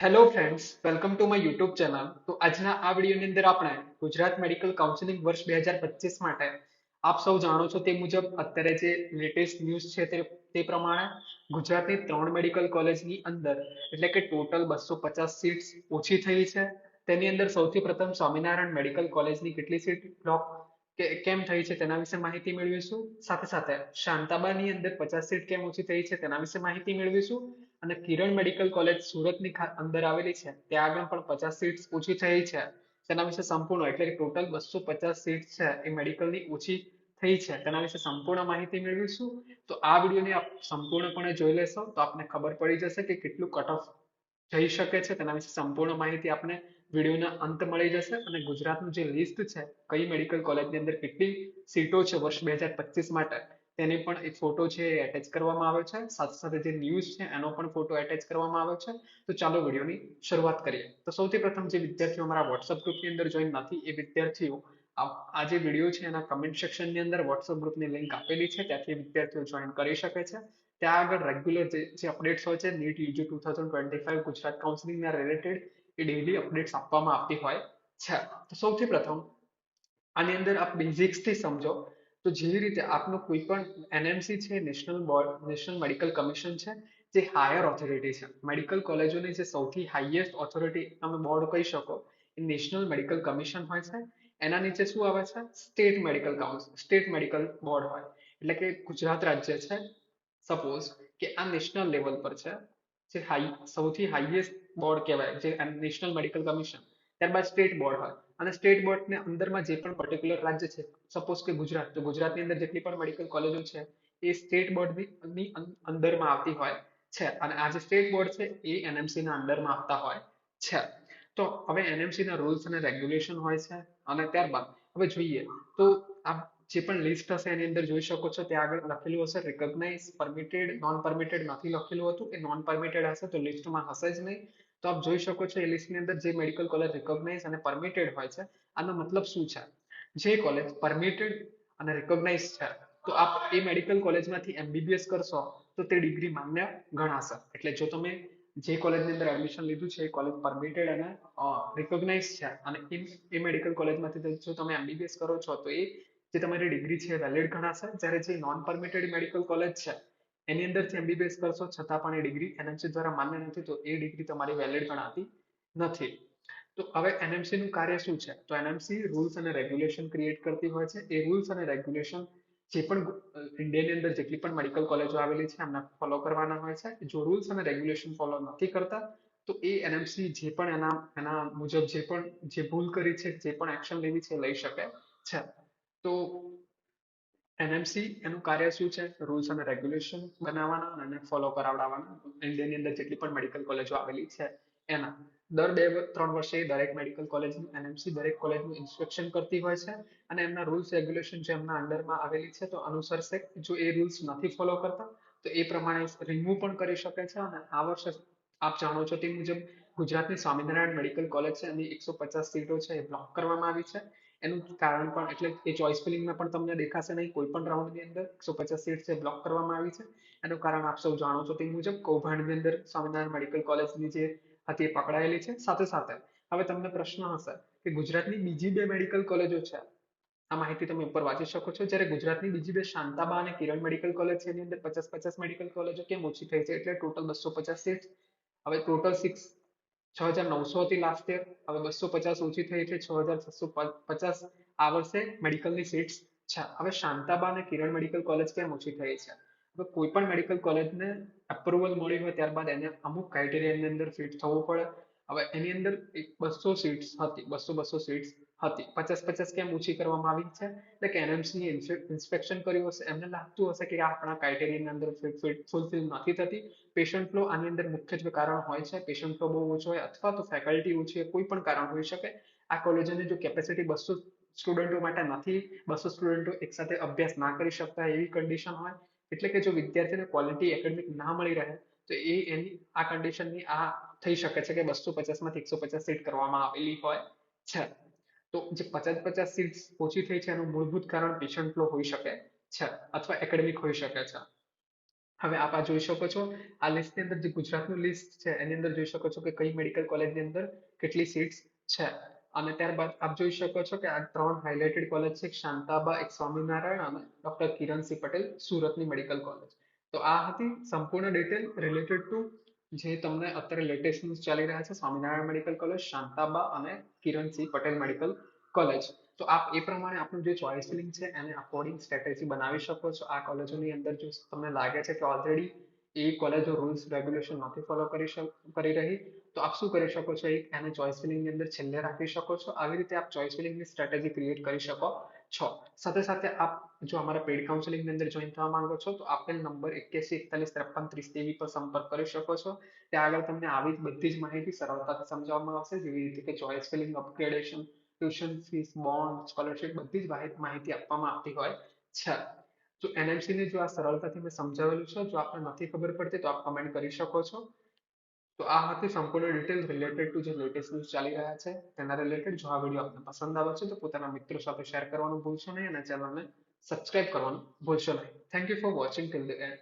Hello friends, welcome to my YouTube channel. તો આજના આ વિડીયોની અંદર આપણે ગુજરાત મેડિકલ કાઉન્સિલિંગ વર્ષ 2025 માટે આપ સૌ જાણો છો તે મુજબ અત્યારે જે લેટેસ્ટ ન્યૂઝ છે તે પ્રમાણે ગુજરાતની 3 મેડિકલ કોલેજની અંદર એટલે કે ટોટલ 250 સીટ્સ ઓછી થઈ છે. તેની અંદર સૌથી પ્રથમ સ્વામિનારાયણ મેડિકલ કોલેજની કેટલી સીટ બ્લોક કેમ થઈ છે તેના વિશે માહિતી મેળવીશું. સાથે સાથે શાંતાબાની અંદર 50 સીટ કેમ ઓછી થઈ છે તેના વિશે માહિતી મેળવીશું. અને કિરણ મેડિકલ કોલેજ સુરતની અંદર આવેલી છે ત્યાં આગળ પણ 50 સીટ્સ ઓછી થઈ છે તેના વિશે સંપૂર્ણ એટલે કે ટોટલ 250 સીટ છે એ મેડિકલની ઓછી થઈ છે તેના વિશે સંપૂર્ણ માહિતી મેળવીશું. તો આ વિડીયોને આપ સંપૂર્ણપણે જોઈ લેશો તો આપને ખબર પડી જશે કે કેટલું કટ ઓફ જઈ શકે છે તેના વિશે સંપૂર્ણ માહિતી આપને વિડીયોના અંત મળી જશે. અને ગુજરાતનું જે લિસ્ટ છે કઈ મેડિકલ કોલેજની અંદર કેટલી સીટો છે વર્ષ 2025 માટે તેની પણ એક ફોટો છે એ એટેચ કરવામાં આવે છે. સાથે સાથે જે ન્યૂઝ છે એનો પણ ફોટો એટેચ કરવામાં આવે છે. તો ચાલો વિડીયોની શરૂઆત કરીએ. તો સૌથી પ્રથમ જે વિદ્યાર્થીઓ અમારા વોટ્સઅપ ગ્રુપની અંદર જોઈન નથી એ વિદ્યાર્થીઓ આ જે વિડીયો છે એના કમેન્ટ સેક્શનની અંદર વોટ્સઅપ ગ્રુપની લિંક આપેલી છે ત્યાંથી વિદ્યાર્થીઓ જોઈન કરી શકે છે. ત્યાં આગળ રેગ્યુલર જે અપડેટ્સ હોય છે નીટ યુજી 2025 ગુજરાત કાઉન્સિલિંગના રિલેટેડ એ ડેઈલી અપડેટ્સ આપવામાં આવતી હોય છે. તો સૌથી પ્રથમ આની અંદર આપ બેઝિક્સ થી સમજો તો જેવી રીતે આપનું કોઈ પણ એનએમસી છે નેશનલ મેડિકલ કમિશન છે જે હાયર ઓથોરિટી છે મેડિકલ કોલેજોની જે સૌથી હાઈએસ્ટ ઓથોરિટી તમે બોર્ડ કહી શકો એ નેશનલ મેડિકલ કમિશન હોય છે. એના નીચે શું આવે છે સ્ટેટ મેડિકલ બોર્ડ હોય એટલે કે ગુજરાત રાજ્ય છે સપોઝ કે આ નેશનલ લેવલ પર છે જે સૌથી હાઈએસ્ટ બોર્ડ કહેવાય જે નેશનલ મેડિકલ કમિશન. ત્યારબાદ સ્ટેટ બોર્ડ હોય અને સ્ટેટ બોર્ડને અંદરમાં જે પણ પર્ટિક્યુલર રાજ્ય છે સપોઝ કે ગુજરાત તો ગુજરાતની અંદર જેટલી પણ મેડિકલ કોલેજો છે એ સ્ટેટ બોર્ડની અંદરમાં આવતી હોય છે. અને આ જે સ્ટેટ બોર્ડ છે એ એનએમસી ના અંદરમાં આવતા હોય છે. તો હવે એનએમસી ના રૂલ્સ અને રેગ્યુલેશન હોય છે. અને ત્યારબાદ હવે જોઈએ તો આ જે પણ લિસ્ટ હશે એની અંદર જોઈ શકો છો ત્યાં આગળ લખેલું હશે રિકોગ્નાઇઝ પરમિટેડ નોન પરમિટેડ નથી લખેલું હતું એ નોન પરમિટેડ હશે તો લિસ્ટમાં હશે જ નહીં. તો આપ જોઈ શકો છો એ લિસ્ટની અંદર જે મેડિકલ કોલેજ રિકોગ્નાઇઝ અને પરમિટેડ હોય છે આનો મતલબ શું છે. જે કોલેજ પરમિટેડ અને રિકોગ્નાઇઝ છે તો આપ એ મેડિકલ કોલેજમાંથી એમબીબીએસ કરશો તો તે ડિગ્રી માન્ય ગણાશે. એટલે જો તમે જે કોલેજની અંદર એડમિશન લીધું છે એ કોલેજ પરમિટેડ અને રિકોગ્નાઇઝ છે અને એ મેડિકલ કોલેજમાંથી જો તમે એમબીબીએસ કરો છો તો એ જે તમારી ડિગ્રી છે વેલિડ ગણાશે. જ્યારે જે નોન પરમિટેડ મેડિકલ કોલેજ છે એની અંદરથી એમબીબીએસ કરશો છતાં પણ એ ડિગ્રી એનએમસી દ્વારા માન્ય નથી તો એ ડિગ્રી તમારી વેલિડ ગણાતી નથી. તો હવે એનએમસી નું કાર્ય શું છે તો એનએમસી રૂલ્સ અને રેગ્યુલેશન ક્રિએટ કરતી હોય છે. એ રૂલ્સ અને રેગ્યુલેશન જે પણ ઇન્ડિયાની અંદર જેટલી પણ મેડિકલ કોલેજો આવેલી છે એમને ફોલો કરવાના હોય છે. જો રૂલ્સ અને રેગ્યુલેશન ફોલો નથી કરતા તો એ એનએમસી જે પણ એના મુજબ જે ભૂલ કરી છે જે પણ એક્શન લેવી છે લઈ શકે છે. તો એનએમસી એનું કાર્ય શું છે રૂલ્સ અને રેગ્યુલેશન બનાવવાના અને ફોલો કરાવડાવવાના ઇન્ડિયાની અંદર જેટલી પણ મેડિકલ કોલેજો આવેલી છે એના દર 2-3 વર્ષે દરેક મેડિકલ કોલેજનું એનએમસી દરેક કોલેજનું ઇન્સ્પેક્શન કરતી હોય છે. અને એમના રૂલ્સ રેગ્યુલેશન જે એમના અંડરમાં આવેલી છે તો અનુસરશે. જો એ રૂલ્સ નથી ફોલો કરતા તો એ પ્રમાણે રિમૂવ પણ કરી શકે છે. અને આ વર્ષે આપ જાણો છો તે મુજબ ગુજરાતની સ્વામિનારાયણ મેડિકલ કોલેજ છે એની 150 સીટો છે એ બ્લોક કરવામાં આવી છે. એનું કારણ પણ એટલે એ ચોઇસ ફિલિંગમાં પણ તમને દેખાશે નહીં કોઈ પણ રાઉન્ડની અંદર 150 સીટ છે બ્લોક કરવામાં આવી છે. એનું કારણ આપ સૌ જાણો છો તે મુજબ કૌભાંડની અંદર સ્વામિનારાયણ મેડિકલ કોલેજની જે હતી એ પકડાયેલી છે. સાથે સાથે હવે તમને પ્રશ્ન હશે કે ગુજરાતની બીજી 2 મેડિકલ કોલેજો છે આ માહિતી તમે ઉપર વાંચી શકો છો. જ્યારે ગુજરાતની બીજી 2 શાંતાબા અને કિરણ મેડિકલ કોલેજ છે એની અંદર 50-50 મેડિકલ કોલેજો કેમ ઓછી થઈ છે એટલે ટોટલ 250 સીટ. હવે ટોટલ 6,900 હતી લાસ્ટ યર હવે 250 ઓછી થઈ એટલે 6,650 આ વર્ષે મેડિકલની સીટ્સ છે. હવે શાંતાબા અને કિરણ મેડિકલ કોલેજ કેમ ઓછી થઈ છે હવે કોઈ પણ મેડિકલ કોલેજને અપ્રુવલ મળી હોય ત્યારબાદ એને અમુક ક્રાઇટેરિયાની અંદર ફિટ થવું પડે. હવે એની અંદર 200 સીટ્સ હતી 200 સીટ્સ હતી 50-50 કેમ ઓછી કરવામાં આવી છે એટલે કે એનએમસી ઇન્સ્પેક્શન કર્યું હશે એમને લાગતું હશે કે આ આપણા ક્રાઇટેરિયાની અંદર ફૂલફિલ નથી થતી. પેશન્ટ ફ્લો આની અંદર મુખ્યત્વે કારણ હોય છે. પેશન્ટ ફ્લો બહુ ઓછો હોય અથવા તો ફેકલ્ટી ઓછી હોય કોઈ પણ કારણ હોઈ શકે. આ કોલેજોની જો કેપેસિટી 200 સ્ટુડન્ટો માટે નથી 200 સ્ટુડન્ટો એકસાથે અભ્યાસ ના કરી શકતા એવી કન્ડિશન હોય એટલે કે જો વિદ્યાર્થીને ક્વોલિટી એકેડમિક ના મળી રહે તો એની આ કન્ડિશનની આ થઈ શકે છે કે 250 માંથી 150 સીટ કરવામાં આવેલી હોય છે. તો જે 50-50 સીટ ઓછી થઈ છે એનું મૂળભૂત કારણ પેશન્ટ ફ્લો હોઈ શકે છે અથવા એકેડેમિક હોઈ શકે છે. હવે આપ આ જોઈ શકો છો, આ લિસ્ટની અંદર જે ગુજરાતનું લિસ્ટ છે એની અંદર જોઈ શકો છો કે કઈ મેડિકલ કોલેજની અંદર કેટલી સીટ્સ છે. અને ત્યારબાદ આપ જોઈ શકો છો કે આ 3 હાઇલાઇટેડ કોલેજ છે, એક શાંતાબા, એક સ્વામિનારાયણ અને ડોક્ટર કિરણસિંહ પટેલ સુરતની મેડિકલ કોલેજ. તો આ હતી સંપૂર્ણ ડિટેલ રિલેટેડ ટુ જે તમને અત્યારે લેટેસ્ટ ન્યૂઝ ચાલી રહ્યા છે, સ્વામિનારાયણ મેડિકલ કોલેજ, શાંતાબા અને કિરણસિંહ પટેલ મેડિકલ કોલેજ. તો આપ એ પ્રમાણે આપણું જે ચોઇસ ફિલિંગ છે એને અકોર્ડિંગ સ્ટ્રેટેજી બનાવી શકો છો. આ કોલેજોની અંદર જો તમને લાગે છે કે ઓલરેડી એ કોલેજો રૂલ્સ રેગ્યુલેશન નથી ફોલો કરી રહી, તો આપ શું કરી શકો છો, એક એને ચોઇસ ફિલિંગ ની અંદર છેલ્લે રાખી શકો છો. આવી રીતે આપ ચોઇસ ફિલિંગ ની સ્ટ્રેટેજી ક્રિએટ કરી શકો છો. સાથે સાથે આપ જો અમારા પેઇડ કાઉન્સેલિંગ ની અંદર જોઈન થવા માંગો છો તો આપેલ નંબર 8141533023 પર સંપર્ક કરી શકો છો. ત્યાં આગળ તમને આવી બધી જ માહિતી સરળતાથી સમજાવવામાં આવશે, જેવી રીતે કે choice feeling, upgradation, tuition fees, bond, scholarship, બધી જ માહિતી આપવામાં આવતી હોય છે. તો એનએમસી ને જો આ સરળતાથી મેં સમજાવેલું છે, જો આપને નથી ખબર પડતી તો આપ કમેન્ટ કરી શકો છો. તો આ હતી સંપૂર્ણ ડિટેલ રિલેટેડ ટુ જે લેટેસ્ટ ન્યૂઝ ચાલી રહ્યા છે તેના રિલેટેડ. જો આ વિડીયો આપને પસંદ આવે છે તો પોતાના મિત્રો સાથે શેર કરવાનું ભૂલશો નહીં અને ચેનલને સબસ્ક્રાઇબ કરવાનું ભૂલશો નહીં. Thank you for watching till the and.